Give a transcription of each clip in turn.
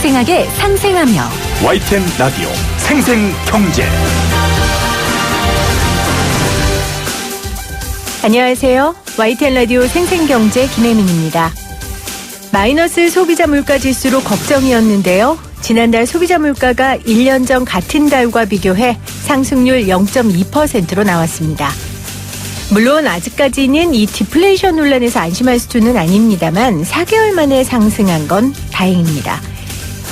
생생하게 상생하며 YTN 라디오 생생경제. 안녕하세요. YTN 라디오 생생경제 김혜민입니다. 마이너스 소비자 물가 지수로 걱정이었는데요. 지난달 소비자 물가가 1년 전 같은 달과 비교해 상승률 0.2%로 나왔습니다. 물론 아직까지는 이 디플레이션 논란에서 안심할 수준은 아닙니다만 4개월 만에 상승한 건 다행입니다.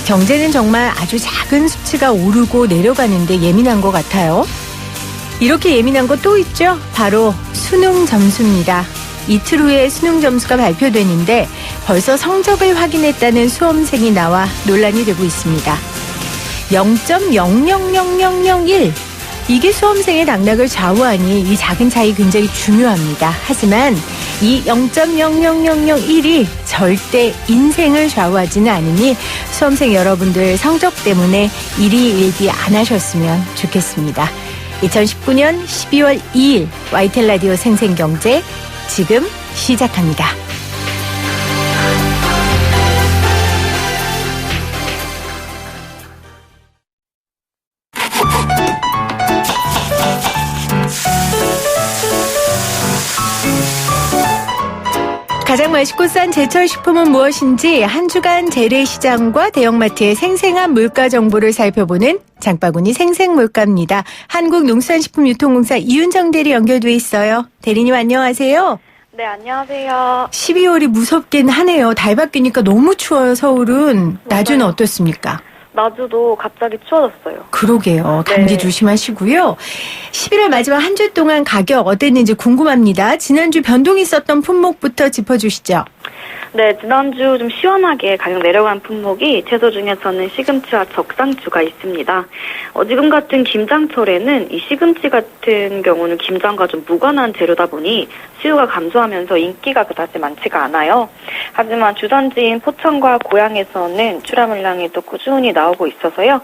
경제는 정말 아주 작은 수치가 오르고 내려가는데 예민한 것 같아요. 이렇게 예민한 거 또 있죠? 바로 수능 점수입니다. 이틀 후에 수능 점수가 발표되는데 벌써 성적을 확인했다는 수험생이 나와 논란이 되고 있습니다. 0.000001 이게 수험생의 낙락을 좌우하니 이 작은 차이 굉장히 중요합니다. 하지만 이 0.00001이 절대 인생을 좌우하지는 않으니 수험생 여러분들 성적 때문에 일희일비 안 하셨으면 좋겠습니다. 2019년 12월 2일 YTN 라디오 생생경제 지금 시작합니다. 가장 맛있고 싼 제철 식품은 무엇인지 한 주간 재래시장과 대형마트의 생생한 물가 정보를 살펴보는 장바구니 생생물가입니다. 한국농수산식품유통공사 이윤정 대리 연결돼 있어요. 대리님 안녕하세요. 네, 안녕하세요. 12월이 무섭긴 하네요. 달 바뀌니까 너무 추워요, 서울은. 낮은 어떻습니까? 낮도 갑자기 추워졌어요. 그러게요. 감기 네. 조심하시고요. 11월 마지막 한 주 동안 가격 어땠는지 궁금합니다. 지난주 변동이 있었던 품목부터 짚어주시죠. 네, 지난주 좀 시원하게 가격 내려간 품목이 채소 중에서는 시금치와 적상추가 있습니다. 지금 같은 김장철에는 이 시금치 같은 경우는 김장과 좀 무관한 재료다 보니 수요가 감소하면서 인기가 그다지 많지가 않아요. 하지만 주산지인 포천과 고양에서는 출하 물량이 또 꾸준히 나오고 있어서요.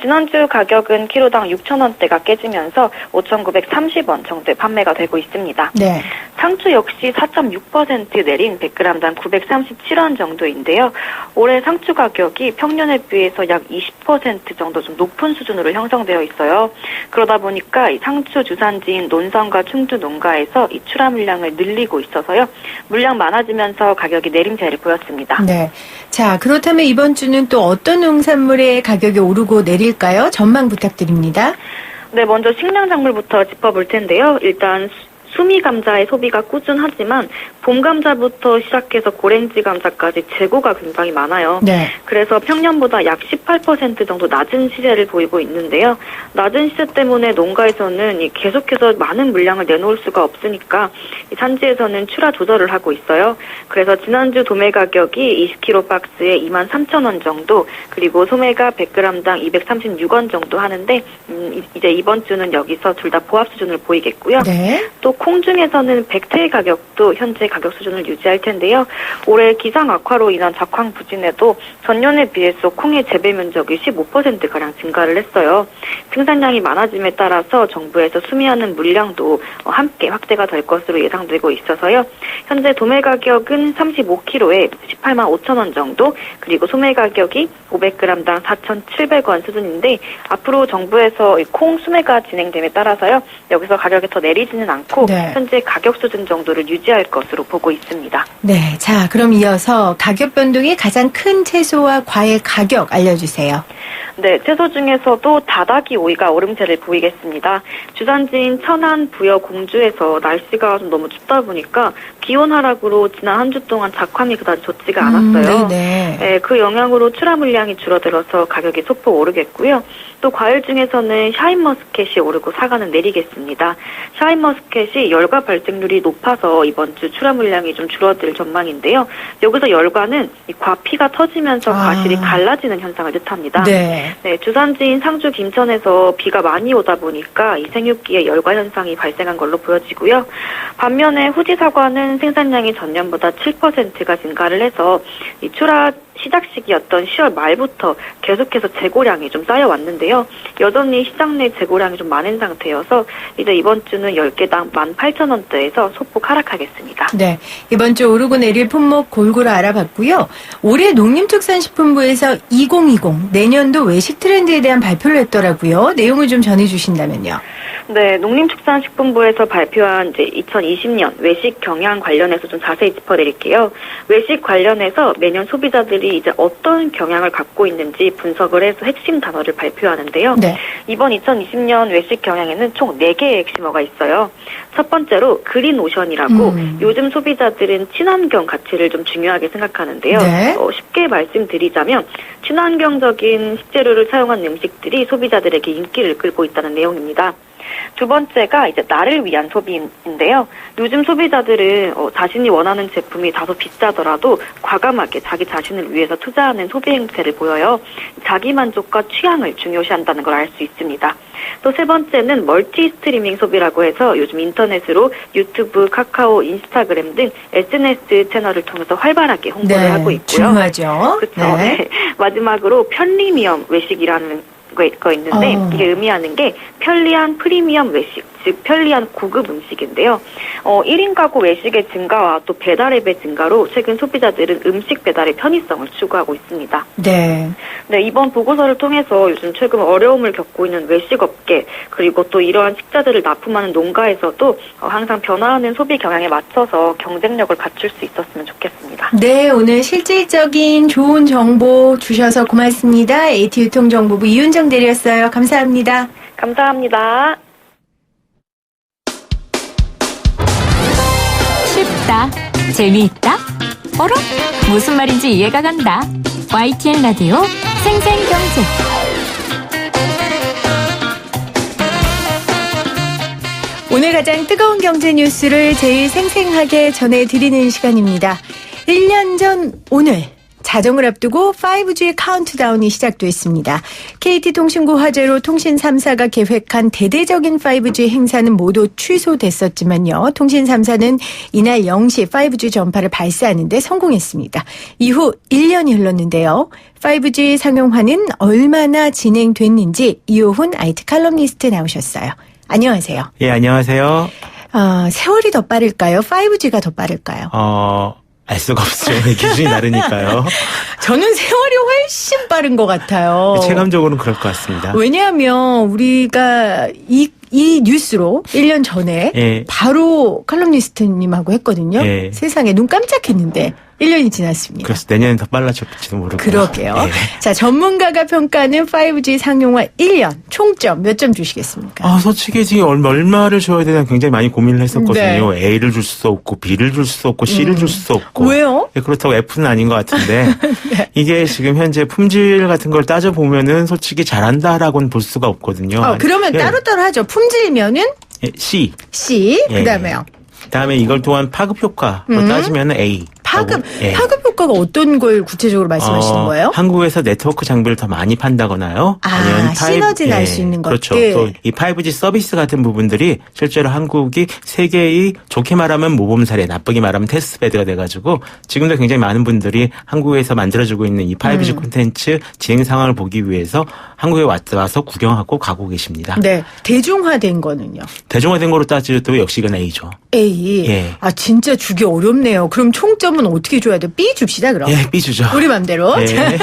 지난주 가격은 키로당 6,000원대가 깨지면서 5,930원 정도에 판매가 되고 있습니다. 네. 상추 역시 4.6% 내린 100g당 937원 정도인데요. 올해 상추 가격이 평년에 비해서 약 20% 정도 좀 높은 수준으로 형성되어 있어요. 그러다 보니까 이 상추 주산지인 논성과 충주 농가에서 이 출하 물량을 늘리고 있어서요. 물량 많아지면서 가격이 내림세를 보였습니다. 네. 자, 그렇다면 이번 주는 또 어떤 농산물의 가격이 오르고 내릴까요? 전망 부탁드립니다. 네, 먼저 식량작물부터 짚어볼 텐데요. 일단 수미 감자의 소비가 꾸준하지만 봄 감자부터 시작해서 고랭지 감자까지 재고가 굉장히 많아요. 네. 그래서 평년보다 약 18% 정도 낮은 시세를 보이고 있는데요. 낮은 시세 때문에 농가에서는 계속해서 많은 물량을 내놓을 수가 없으니까 산지에서는 출하 조절을 하고 있어요. 그래서 지난주 도매 가격이 20kg 박스에 23,000원 정도, 그리고 소매가 100g당 236원 정도 하는데 이제 이번 주는 여기서 둘 다 보합 수준을 보이겠고요. 네. 또 콩 중에서는 백태의 가격도 현재 가격 수준을 유지할 텐데요. 올해 기상 악화로 인한 작황 부진에도 전년에 비해서 콩의 재배 면적이 15%가량 증가를 했어요. 생산량이 많아짐에 따라서 정부에서 수미하는 물량도 함께 확대가 될 것으로 예상되고 있어서요. 현재 도매 가격은 35kg에 18만 5천 원 정도, 그리고 소매 가격이 500g당 4,700원 수준인데 앞으로 정부에서 콩 수매가 진행됨에 따라서요. 여기서 가격이 더 내리지는 않고 네. 현재 가격 수준 정도를 유지할 것으로 보고 있습니다. 네. 자, 그럼 이어서 가격 변동이 가장 큰 채소와 과일 가격 알려주세요. 네, 채소 중에서도 다다기 오이가 오름세를 보이겠습니다. 주산지인 천안, 부여, 공주에서 날씨가 좀 너무 춥다 보니까 기온 하락으로 지난 한 주 동안 작황이 그다지 좋지가 않았어요. 네, 그 영향으로 출하 물량이 줄어들어서 가격이 소폭 오르겠고요. 또 과일 중에서는 샤인머스켓이 오르고 사과는 내리겠습니다. 샤인머스켓이 열과 발생률이 높아서 이번 주 출하 물량이 좀 줄어들 전망인데요. 여기서 열과는 이 과피가 터지면서 과실이 갈라지는 현상을 뜻합니다. 네. 네, 주산지인 상주 김천에서 비가 많이 오다 보니까 이 생육기에 열과 현상이 발생한 걸로 보여지고요. 반면에 후지 사과는 생산량이 전년보다 7%가 증가를 해서 이 출하 시작 시기였던 10월 말부터 계속해서 재고량이 좀 쌓여왔는데요. 여전히 시장 내 재고량이 좀 많은 상태여서 이제 이번 주는 10개당 18,000원대에서 소폭 하락하겠습니다. 네, 이번 주 오르고 내릴 품목 골고루 알아봤고요. 올해 농림축산식품부에서 2020 내년도 외식 트렌드에 대한 발표를 했더라고요. 내용을 좀 전해주신다면요. 네, 농림축산식품부에서 발표한 이제 2020년 외식 경향 관련해서 좀 자세히 짚어드릴게요. 외식 관련해서 매년 소비자들이 이제 어떤 경향을 갖고 있는지 분석을 해서 핵심 단어를 발표하는데요. 네. 이번 2020년 외식 경향에는 총 4개의 핵심어가 있어요. 첫 번째로 그린 오션이라고 요즘 소비자들은 친환경 가치를 좀 중요하게 생각하는데요. 네. 쉽게 말씀드리자면 친환경적인 식재료를 사용한 음식들이 소비자들에게 인기를 끌고 있다는 내용입니다. 두 번째가 이제 나를 위한 소비인데요. 요즘 소비자들은 자신이 원하는 제품이 다소 비싸더라도 과감하게 자기 자신을 위해서 투자하는 소비 행태를 보여요. 자기 만족과 취향을 중요시한다는 걸 알 수 있습니다. 또 세 번째는 멀티 스트리밍 소비라고 해서 요즘 인터넷으로 유튜브, 카카오, 인스타그램 등 SNS 채널을 통해서 활발하게 홍보를 네, 하고 있고요. 중요하죠. 그렇죠. 네. 네. 마지막으로 편리미엄 외식이라는 거 있는데 이게 의미하는 게 편리한 프리미엄 외식, 즉 편리한 고급 음식인데요. 1인 가구 외식의 증가와 또 배달앱의 증가로 최근 소비자들은 음식 배달의 편의성을 추구하고 있습니다. 네. 네, 이번 보고서를 통해서 요즘 최근 어려움을 겪고 있는 외식업계 그리고 또 이러한 식자재를 납품하는 농가에서도 항상 변화하는 소비 경향에 맞춰서 경쟁력을 갖출 수 있었으면 좋겠습니다. 네, 오늘 실질적인 좋은 정보 주셔서 고맙습니다. AT유통정보부 이윤정 대리였어요. 감사합니다. 감사합니다. 쉽다, 재미있다, 어라? 무슨 말인지 이해가 간다. YTN 라디오 생생경제. 오늘 가장 뜨거운 경제 뉴스를 제일 생생하게 전해드리는 시간입니다. 1년 전 오늘 자정을 앞두고 5G 카운트다운이 시작됐습니다. KT통신구 화재로 통신 3사가 계획한 대대적인 5G 행사는 모두 취소됐었지만요. 통신 3사는 이날 0시 5G 전파를 발사하는 데 성공했습니다. 이후 1년이 흘렀는데요. 5G 상용화는 얼마나 진행됐는지 이호훈 IT 칼럼니스트 나오셨어요. 안녕하세요. 예, 안녕하세요. 세월이 더 빠를까요? 5G가 더 빠를까요? 알 수가 없죠. 기준이 다르니까요. 저는 세월이 훨씬 빠른 것 같아요. 체감적으로는 그럴 것 같습니다. 왜냐하면 우리가 이 뉴스로 1년 전에 예. 바로 칼럼니스트님하고 했거든요. 예. 세상에 눈 깜짝했는데 1년이 지났습니다. 그래서 내년엔 더 빨라질지도 모르고. 그러게요. 예. 자, 전문가가 평가하는 5G 상용화 1년 총점 몇 점 주시겠습니까? 솔직히 지금 얼마를 줘야 되나 굉장히 많이 고민을 했었거든요. 네. A를 줄 수도 없고 B를 줄 수도 없고 C를 줄 수도 없고. 왜요? 예, 그렇다고 F는 아닌 것 같은데 네. 이게 지금 현재 품질 같은 걸 따져보면은 솔직히 잘한다라고는 볼 수가 없거든요. 그러면 예. 따로따로 하죠. 품질면은 예, C. 그 다음에요. 그다음에 이걸 또한 파급 효과로 따지면 A. 파급 효과가 어떤 걸 구체적으로 말씀하시는 거예요? 한국에서 네트워크 장비를 더 많이 판다거나요. 아니면 시너지 날 수 있는 그렇죠. 것들. 또 이 5G 서비스 같은 부분들이 실제로 한국이 세계의 좋게 말하면 모범 사례, 나쁘게 말하면 테스트베드가 돼가지고 지금도 굉장히 많은 분들이 한국에서 만들어지고 있는 이 5G 콘텐츠 진행 상황을 보기 위해서 한국에 와서 구경하고 가고 계십니다. 네. 대중화된 거는요? 대중화된 거로 따지도 역시 이건 A죠. A. 예. 진짜 주기 어렵네요. 그럼 총점은 어떻게 줘야 돼요? B 줍시다, 그럼. 예, B 주죠. 우리 맘대로. 예.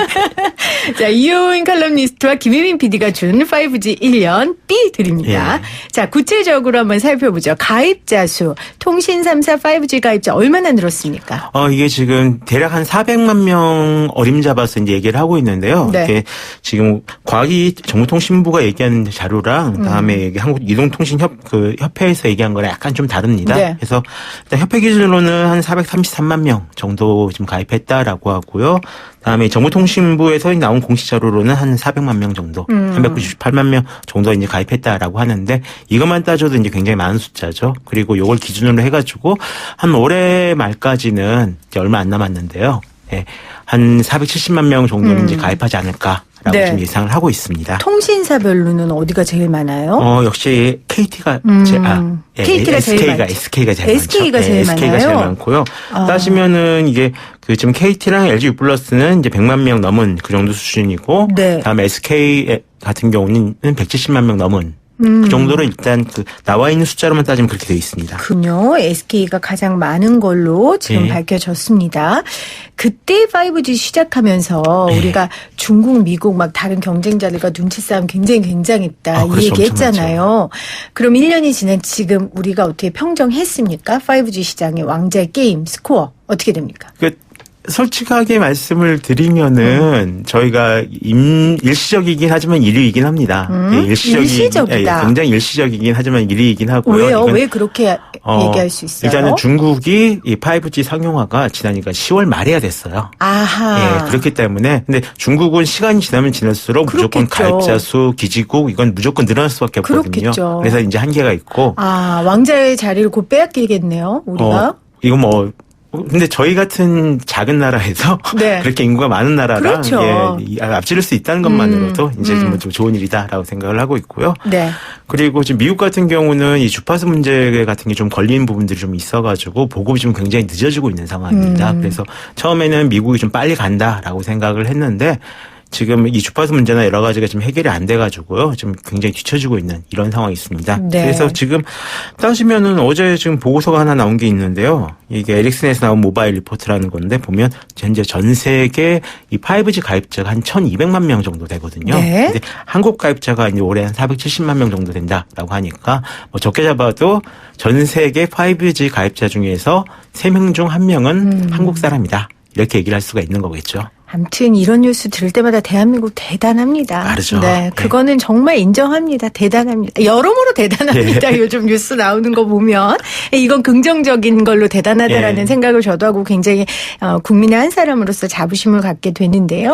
자, 이호은 칼럼니스트와 김혜민 PD가 준 5G 1년 B 드립니다. 예. 자, 구체적으로 한번 살펴보죠. 가입자 수. 통신 3사 5G 가입자 얼마나 늘었습니까? 이게 지금 대략 한 400만 명 어림잡아서 이제 얘기를 하고 있는데요. 네. 이게 지금 정보통신부가 얘기하는 자료랑 그다음에 한국 이동통신 협회에서 얘기한 거랑 약간 좀 다릅니다. 네. 그래서 일단 협회 기준으로는 한 433만 명 정도 지금 가입했다라고 하고요. 그다음에 정보통신부에서 나온 공식 자료로는 한 400만 명 정도, 398만 명 정도 이제 가입했다라고 하는데 이것만 따져도 이제 굉장히 많은 숫자죠. 그리고 이걸 기준으로 해가지고 한 올해 말까지는 이제 얼마 안 남았는데요. 한 470만 명 정도는 이제 가입하지 않을까라고 네. 좀 예상을 하고 있습니다. 통신사별로는 어디가 제일 많아요? 역시 KT가 KT가 제일 많죠. SK가 제일 SK가 많죠. 제일 SK가 많아요? 제일 많고요. 따지면은 이게 그 지금 KT랑 LG U+는 이제 100만 명 넘은 그 정도 수준이고, 네. 다음에 SK 같은 경우는 170만 명 넘은 그 정도로 일단 그 나와 있는 숫자로만 따지면 그렇게 되어 있습니다. 군요. SK가 가장 많은 걸로 지금 네. 밝혀졌습니다. 그때 5G 시작하면서 네. 우리가 중국, 미국 막 다른 경쟁자들과 눈치 싸움 굉장히 굉장했다. 이 그렇죠. 얘기했잖아요. 그럼 1년이 지난 지금 우리가 어떻게 평정했습니까? 5G 시장의 왕좌의 게임 스코어 어떻게 됩니까? 솔직하게 말씀을 드리면은 저희가 일시적이긴 하지만 1위이긴 합니다. 일시적이다. 굉장히 일시적이긴 하지만 1위이긴 하고요. 왜요? 이건 왜 그렇게 얘기할 수 있어요? 일단은 중국이 이 5G 상용화가 지나니까 10월 말에야 됐어요. 아하. 그렇기 때문에 근데 중국은 시간이 지나면 지날수록 무조건 그렇겠죠. 가입자 수, 기지국 이건 무조건 늘어날 수밖에 없거든요. 그렇겠죠. 그래서 이제 한계가 있고 왕자의 자리를 곧 빼앗기겠네요. 우리가. 이거 근데 저희 같은 작은 나라에서 네. 그렇게 인구가 많은 나라랑 그렇죠. 앞지를 수 있다는 것만으로도 이제 좀 좋은 일이다라고 생각을 하고 있고요. 네. 그리고 지금 미국 같은 경우는 이 주파수 문제 같은 게 좀 걸리는 부분들이 좀 있어가지고 보급이 좀 굉장히 늦어지고 있는 상황입니다. 그래서 처음에는 미국이 좀 빨리 간다라고 생각을 했는데 지금 이 주파수 문제나 여러 가지가 지금 해결이 안 돼가지고요. 지금 굉장히 뒤처지고 있는 이런 상황이 있습니다. 네. 그래서 지금 따지면은 어제 지금 보고서가 하나 나온 게 있는데요. 이게 에릭슨에서 나온 모바일 리포트라는 건데 보면 현재 전 세계 이 5G 가입자가 한 1,200만 명 정도 되거든요. 네. 근데 한국 가입자가 이제 올해 한 470만 명 정도 된다라고 하니까 적게 잡아도 전 세계 5G 가입자 중에서 3명 중 1명은 한국 사람이다. 이렇게 얘기를 할 수가 있는 거겠죠. 아무튼 이런 뉴스 들을 때마다 대한민국 대단합니다. 다르죠. 네, 그거는 정말 인정합니다. 대단합니다. 여러모로 대단합니다. 요즘 뉴스 나오는 거 보면 이건 긍정적인 걸로 대단하다라는 생각을 저도 하고 굉장히 국민의 한 사람으로서 자부심을 갖게 되는데요.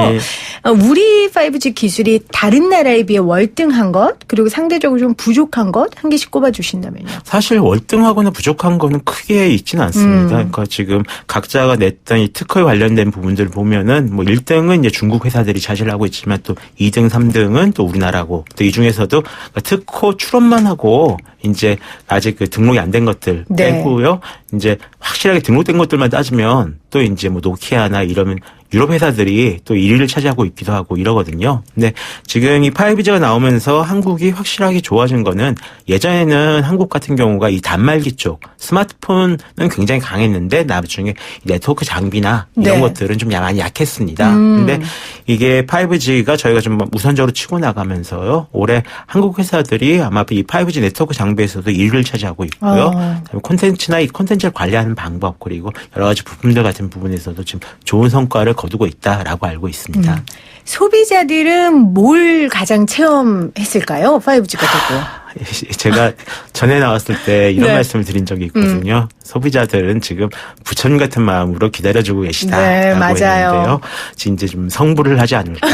우리 5G 기술이 다른 나라에 비해 월등한 것 그리고 상대적으로 좀 부족한 것 한 개씩 꼽아주신다면요. 사실 월등하거나 부족한 거는 크게 있지는 않습니다. 그러니까 지금 각자가 냈던 이 특허에 관련된 부분들을 보면은 1등은 이제 중국 회사들이 차지를 하고 있지만 또 2등, 3등은 또 우리나라고 또 이 중에서도 특허 출원만 하고 이제 아직 그 등록이 안 된 것들 빼고요. 이제 확실하게 등록된 것들만 따지면 또 이제 노키아나 이러면 유럽 회사들이 또 1위를 차지하고 있기도 하고 이러거든요. 근데 지금 이 5G가 나오면서 한국이 확실하게 좋아진 거는 예전에는 한국 같은 경우가 이 단말기 쪽 스마트폰은 굉장히 강했는데 나중에 네트워크 장비나 이런 것들은 좀 많이 약했습니다. 근데 이게 5G가 저희가 좀 우선적으로 치고 나가면서요. 올해 한국 회사들이 아마 이 5G 네트워크 장비에서도 1위를 차지하고 있고요. 콘텐츠나 이 콘텐츠를 관리하는 방법 그리고 여러 가지 부품들 같은 부분에서도 지금 좋은 성과를 거두고 있다라고 알고 있습니다. 소비자들은 뭘 가장 체험했을까요? 5G가 되고. 제가 전에 나왔을 때 이런 말씀을 드린 적이 있거든요. 소비자들은 지금 부처님 같은 마음으로 기다려주고 계시다라고 했는데요. 지금 이제 좀 성불을 하지 않을까,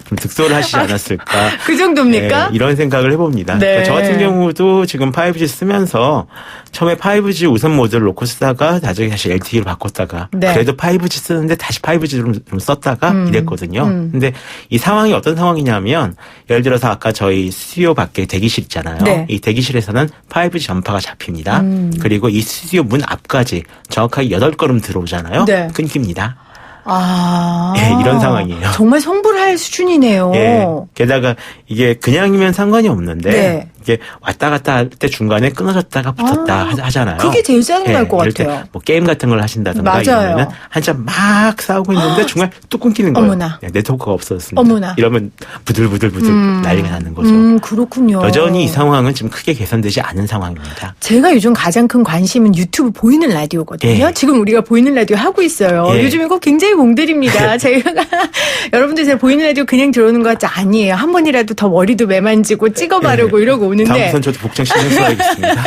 좀 득도를 하시지 않았을까. 그 정도입니까? 이런 생각을 해봅니다. 그러니까 저 같은 경우도 지금 5G 쓰면서 처음에 5G 우선 모드를 놓고 쓰다가 나중에 다시 LTE로 바꿨다가 그래도 5G 쓰는데 다시 5G로 좀 썼다가 이랬거든요. 근데 이 상황이 어떤 상황이냐면 예를 들어서 아까 저희 스튜디오 밖에 대기실 있잖아요. 이 대기실에서는 5G 전파가 잡힙니다. 그리고 이 스튜디오 문 앞까지 정확하게 8걸음 들어오잖아요. 끊깁니다. 이런 상황이에요. 정말 성불할 수준이네요. 게다가 이게 그냥이면 상관이 없는데 이게 왔다 갔다 할 때 중간에 끊어졌다가 붙었다 하잖아요. 그게 제일 짜증날 것 같아요. 뭐 게임 같은 걸 하신다든가 이러면 한참 막 싸우고 있는데 중간에 뚝 끊기는 거예요. 어머나. 네트워크가 없어졌습니다. 어머나. 이러면 부들부들 난리가 나는 거죠. 그렇군요. 여전히 이 상황은 지금 크게 개선되지 않은 상황입니다. 제가 요즘 가장 큰 관심은 유튜브 보이는 라디오거든요. 지금 우리가 보이는 라디오 하고 있어요. 요즘 이거 굉장히 공들입니다. 제가 여러분들 제가 보이는 라디오 그냥 들어오는 거 아니에요. 한 번이라도 더 머리도 매만지고 찍어 바르고 이러고 오는데. 다음부터는 저도 복장 신경 써야겠습니다.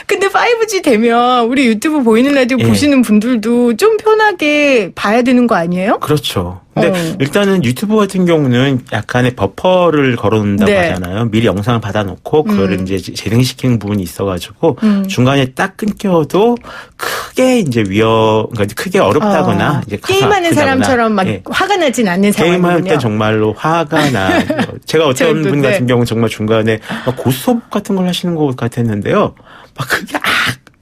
근데 5G 되면 우리 유튜브 보이는 라디오 보시는 분들도 좀 편하게 봐야 되는 거 아니에요? 그렇죠. 근데 일단은 유튜브 같은 경우는 약간의 버퍼를 걸어놓는다고 네. 하잖아요. 미리 영상을 받아놓고 그거를 이제 재생시키는 부분이 있어가지고 중간에 딱 끊겨도 크게 이제 그러니까 크게 어렵다거나 이제 가서 게임하는 아프다거나. 사람처럼 막 예. 화가 나진 않는 게임할 상황이군요. 때 정말로 화가 나. 제가 어떤 저도, 분 네. 같은 경우 정말 중간에 막 고스톱 같은 걸 하시는 것 같았는데요. 막 크게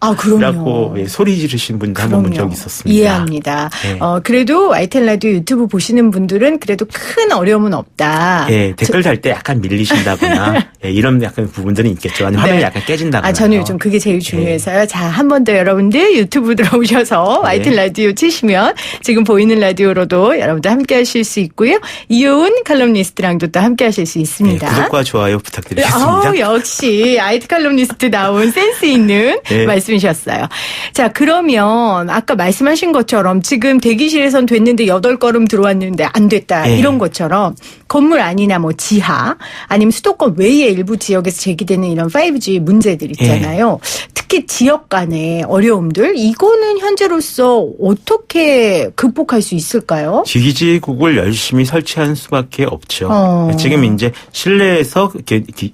아, 그럼요. 라고 소리 지르신 분도 한 번 본 적이 있었습니다. 이해합니다. 네. 그래도 YTN 라디오 유튜브 보시는 분들은 그래도 큰 어려움은 없다. 예, 댓글 달 때 약간 밀리신다거나 예, 이런 약간 부분들은 있겠죠. 아니면 화면이 네. 약간 깨진다거나. 저는 요즘 그게 제일 중요해서요. 자, 한 번 더 여러분들 유튜브 들어오셔서 네. YTN 라디오 치시면 지금 보이는 라디오로도 여러분들 함께 하실 수 있고요. 이효은 칼럼니스트랑도 또 함께 하실 수 예, 있습니다. 구독과 좋아요 부탁드리겠습니다. 아우, 역시 IT 칼럼니스트 나온 센스 있는 네. 말씀이셨어요. 자, 그러면 아까 말씀하신 것처럼 지금 대기실에선 됐는데 8걸음 들어왔는데 안 됐다. 네. 이런 것처럼 건물 안이나 뭐 지하 아니면 수도권 외의 일부 지역에서 제기되는 이런 5G 문제들 있잖아요. 특히 지역 간의 어려움들 이거는 현재로서 어떻게 극복할 수 있을까요? 기지국을 열심히 설치하는 수밖에 없죠. 지금 이제 실내에서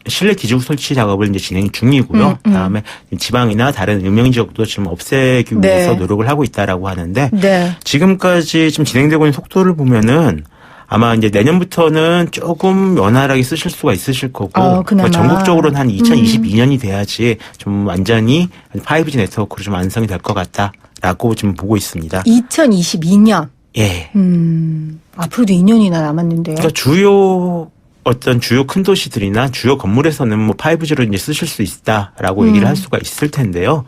실내 기지국 설치 작업을 이제 진행 중이고요. 다음에 지방이나 다른 유명 지역도 지금 없애기 위해서 네. 노력을 하고 있다라고 하는데 네. 지금까지 지금 진행되고 있는 속도를 보면은 아마 이제 내년부터는 조금 원활하게 쓰실 수가 있으실 거고 그나마. 전국적으로는 한 2022년이 돼야지 좀 완전히 5G 네트워크로 좀 완성이 될 것 같다라고 지금 보고 있습니다. 2022년. 예. 앞으로도 2년이나 남았는데요. 그러니까 주요 큰 도시들이나 주요 건물에서는 뭐 5G로 이제 쓰실 수 있다라고 얘기를 할 수가 있을 텐데요.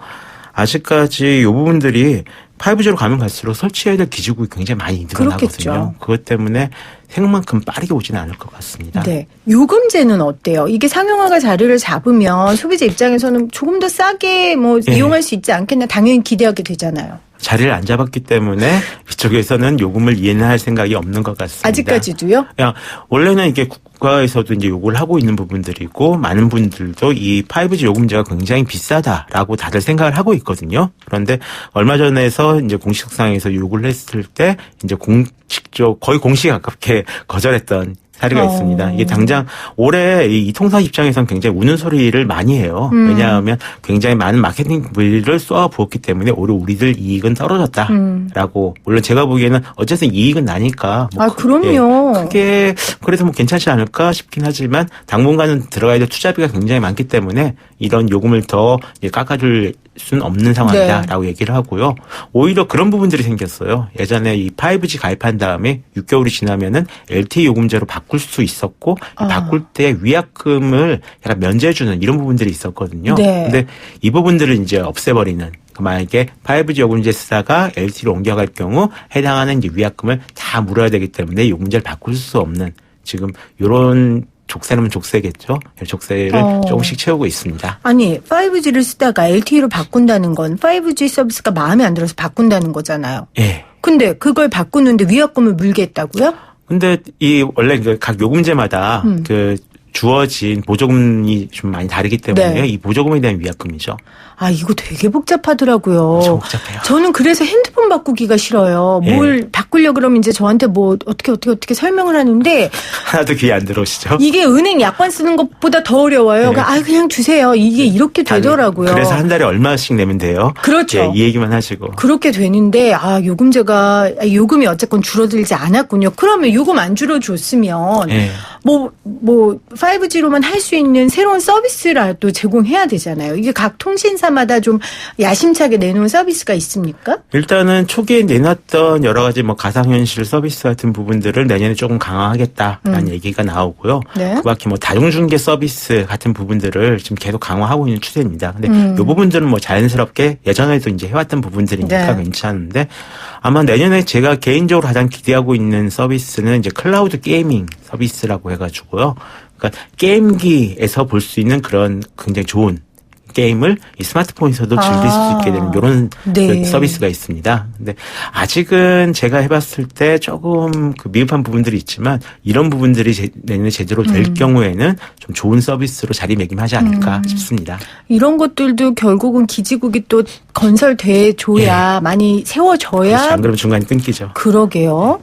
아직까지 이 부분들이 5G로 가면 갈수록 설치해야 될 기지국이 굉장히 많이 늘어나거든요. 그렇겠죠. 그것 때문에 생각만큼 빠르게 오지는 않을 것 같습니다. 네. 요금제는 어때요? 이게 상용화가 자리를 잡으면 소비자 입장에서는 조금 더 싸게 뭐 네. 이용할 수 있지 않겠나 당연히 기대하게 되잖아요. 자리를 안 잡았기 때문에 이쪽에서는 요금을 이해할 생각이 없는 것 같습니다. 아직까지도요? 야, 원래는 이게 국가에서도 이제 요구를 하고 있는 부분들이고 많은 분들도 이 5G 요금제가 굉장히 비싸다라고 다들 생각을 하고 있거든요. 그런데 얼마 전에서 이제 공식상에서 요구를 했을 때 이제 거의 공식 가깝게 거절했던 사례가 있습니다. 이게 당장 올해 이 통사 입장에서는 굉장히 우는 소리를 많이 해요. 왜냐하면 굉장히 많은 마케팅 비를 쏘아 부었기 때문에 오히려 우리들 이익은 떨어졌다라고. 물론 제가 보기에는 어쨌든 이익은 나니까. 그럼요. 크게 그래도 뭐 괜찮지 않을까 싶긴 하지만 당분간은 들어가야 될 투자비가 굉장히 많기 때문에 이런 요금을 더 깎아줄 수는 없는 상황이다라고 얘기를 하고요. 오히려 그런 부분들이 생겼어요. 예전에 이 5G 가입한 다음에 6개월이 지나면은 LTE 요금제로 바꿀 수 있었고 바꿀 때 위약금을 약간 면제해주는 이런 부분들이 있었거든요. 네. 근데 이 부분들을 이제 없애버리는. 만약에 5G 요금제 쓰다가 LTE로 옮겨갈 경우 해당하는 이제 위약금을 다 물어야 되기 때문에 요금제를 바꿀 수 없는 지금 이런 족쇄는 족쇄겠죠. 족쇄를 조금씩 채우고 있습니다. 아니 5G를 쓰다가 LTE로 바꾼다는 건 5G 서비스가 마음에 안 들어서 바꾼다는 거잖아요. 예. 근데 그걸 바꾸는데 위약금을 물겠다고요? 근데 이 원래 각 요금제마다 그 주어진 보조금이 좀 많이 다르기 때문에 네. 이 보조금에 대한 위약금이죠. 이거 되게 복잡하더라고요. 엄청 복잡해요. 저는 그래서 핸드폰 바꾸기가 싫어요. 예. 뭘 바꾸려 그러면 이제 저한테 뭐 어떻게 설명을 하는데 하나도 귀에 안 들어오시죠? 이게 은행 약관 쓰는 것보다 더 어려워요. 네. 그냥 주세요. 이게 이렇게 되더라고요. 그래서 한 달에 얼마씩 내면 돼요? 그렇죠. 예, 이 얘기만 하시고. 그렇게 되는데 요금이 어쨌건 줄어들지 않았군요. 그러면 요금 안 줄어줬으면 예. 뭐 5G로만 할 수 있는 새로운 서비스라도 제공해야 되잖아요. 이게 각 통신사마다 좀 야심차게 내놓은 서비스가 있습니까? 일단은 초기에 내놨던 여러 가지 뭐 가상현실 서비스 같은 부분들을 내년에 조금 강화하겠다라는 얘기가 나오고요. 네. 그 밖에 뭐 다중중개 서비스 같은 부분들을 지금 계속 강화하고 있는 추세입니다. 근데 이 부분들은 뭐 자연스럽게 예전에도 이제 해왔던 부분들이니까 네. 괜찮은데 아마 내년에 제가 개인적으로 가장 기대하고 있는 서비스는 이제 클라우드 게이밍 서비스라고 해가지고요. 그러니까 게임기에서 볼 수 있는 그런 굉장히 좋은 게임을 이 스마트폰에서도 즐길 수 있게 되는 이런 네. 서비스가 있습니다. 근데 아직은 제가 해봤을 때 조금 미흡한 부분들이 있지만 이런 부분들이 내년에 제대로 될 경우에는 좀 좋은 서비스로 자리매김하지 않을까 싶습니다. 이런 것들도 결국은 기지국이 또 건설돼 줘야 많이 세워져야 그렇죠. 안 그러면 중간에 끊기죠. 그러게요.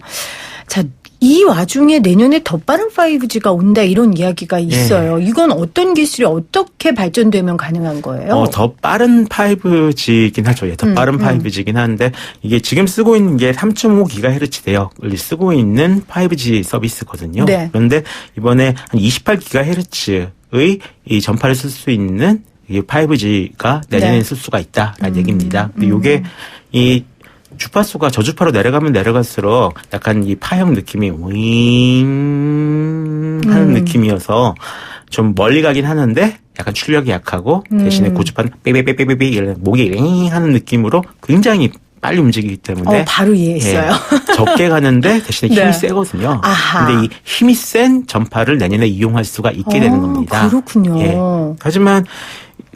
자, 이 와중에 내년에 더 빠른 5G가 온다 이런 이야기가 있어요. 이건 어떤 기술이 어떻게 발전되면 가능한 거예요? 더 빠른 5G이긴 하죠. 더 빠른 5G이긴 한데 이게 지금 쓰고 있는 게 3.5GHz 대역을 쓰고 있는 5G 서비스거든요. 네. 그런데 이번에 한 28GHz의 이 전파를 쓸 수 있는 이 5G가 내년에 네. 쓸 수가 있다라는 얘기입니다. 근데 이게 이 주파수가 저주파로 내려가면 내려갈수록 약간 이 파형 느낌이 윙 하는 느낌이어서 좀 멀리 가긴 하는데 약간 출력이 약하고 대신에 고주파는 삐삐삐삐삐 이런 목이 윙 하는 느낌으로 굉장히 빨리 움직이기 때문에 바로 이해했어요. 적게 가는데 대신에 힘이 네. 세거든요. 아하. 근데 이 힘이 센 전파를 내년에 이용할 수가 있게 되는 겁니다. 그렇군요. 예. 하지만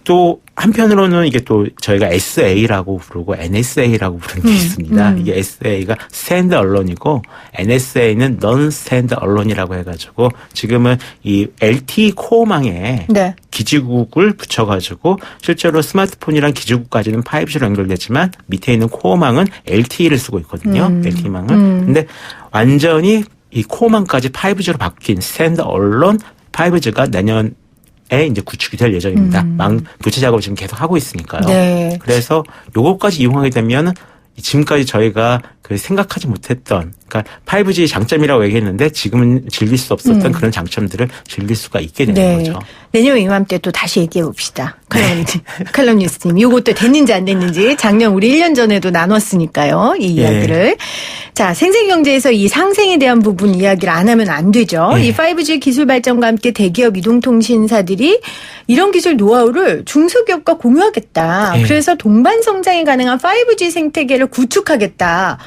또 한편으로는 이게 또 저희가 SA라고 부르고 NSA라고 부르는 게 있습니다. 이게 SA가 Stand Alone이고 NSA는 Non-Stand Alone이라고 해가지고 지금은 이 LTE 코어망에 네. 기지국을 붙여가지고 실제로 스마트폰이랑 기지국까지는 5G로 연결되지만 밑에 있는 코어망은 LTE를 쓰고 있거든요. LTE망을. 근데 완전히 이 코어망까지 5G로 바뀐 Stand Alone 5G가 내년 에 이제 구축이 될 예정입니다. 망 교체 작업을 지금 계속 하고 있으니까요. 네. 그래서 요것까지 이용하게 되면 지금까지 저희가 그 생각하지 못했던, 그러니까 5G 장점이라고 얘기했는데 지금은 즐길 수 없었던 그런 장점들을 즐길 수가 있게 되는 네. 거죠. 내년 이맘때 또 다시 얘기해 봅시다. 칼럼니스트님. 이것도 됐는지 안 됐는지 작년 우리 1년 전에도 나눴으니까요. 이 이야기를. 자, 생생경제에서 이 상생에 대한 부분 이야기를 안 하면 안 되죠. 이 5G 기술 발전과 함께 대기업 이동통신사들이 이런 기술 노하우를 중소기업과 공유하겠다. 그래서 동반 성장이 가능한 5G 생태계를 구축하겠다.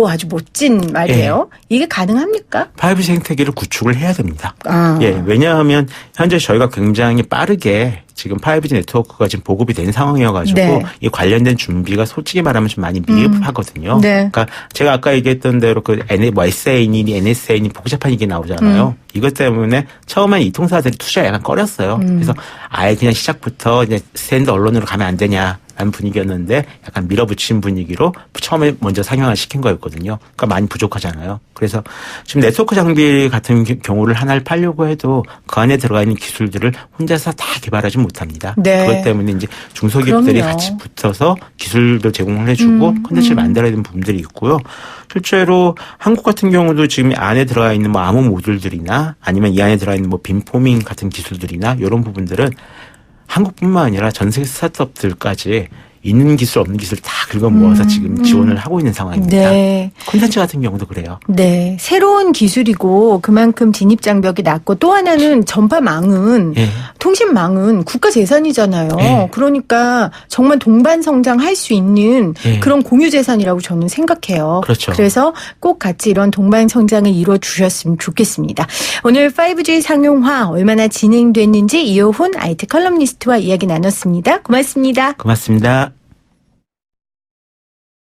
아주 멋진 말이에요. 이게 가능합니까? 5G 생태계를 구축을 해야 됩니다. 아. 왜냐하면 현재 저희가 굉장히 빠르게 지금 5G 네트워크가 지금 보급이 된 상황이어가지고 네. 이 관련된 준비가 솔직히 말하면 좀 많이 미흡하거든요. 네. 그러니까 제가 아까 얘기했던 대로 그 SA니 NSA니 복잡한 얘기 나오잖아요. 이것 때문에 처음에 이 통사들이 투자 약간 꺼렸어요. 그래서 아예 그냥 시작부터 이제 스탠드 언론으로 가면 안 되냐. 라는 분위기였는데 약간 밀어붙인 분위기로 처음에 먼저 상용화 시킨 거였거든요. 그러니까 많이 부족하잖아요. 그래서 지금 네트워크 장비 같은 경우를 하나를 팔려고 해도 그 안에 들어가 있는 기술들을 혼자서 다 개발하지 못합니다. 네. 그것 때문에 이제 중소기업들이 그럼요. 같이 붙어서 기술도 제공을 해주고 콘텐츠를 만들어야 되는 부분들이 있고요. 실제로 한국 같은 경우도 지금 안에 들어가 있는 뭐 암호 모듈들이나 아니면 이 안에 들어가 있는 뭐 빔포밍 같은 기술들이나 이런 부분들은 한국뿐만 아니라 전 세계 스타트업들까지 있는 기술 없는 기술 다 긁어 모아서 지금 지원을 하고 있는 상황입니다. 네. 콘텐츠 같은 경우도 그래요. 네. 새로운 기술이고 그만큼 진입 장벽이 낮고 또 하나는 전파망은 예. 통신망은 국가 재산이잖아요. 예. 그러니까 정말 동반 성장할 수 있는 예. 그런 공유 재산이라고 저는 생각해요. 그렇죠. 그래서 꼭 같이 이런 동반 성장을 이루어 주셨으면 좋겠습니다. 오늘 5G 상용화 얼마나 진행됐는지 이효훈 IT 컬럼니스트와 이야기 나눴습니다. 고맙습니다. 고맙습니다.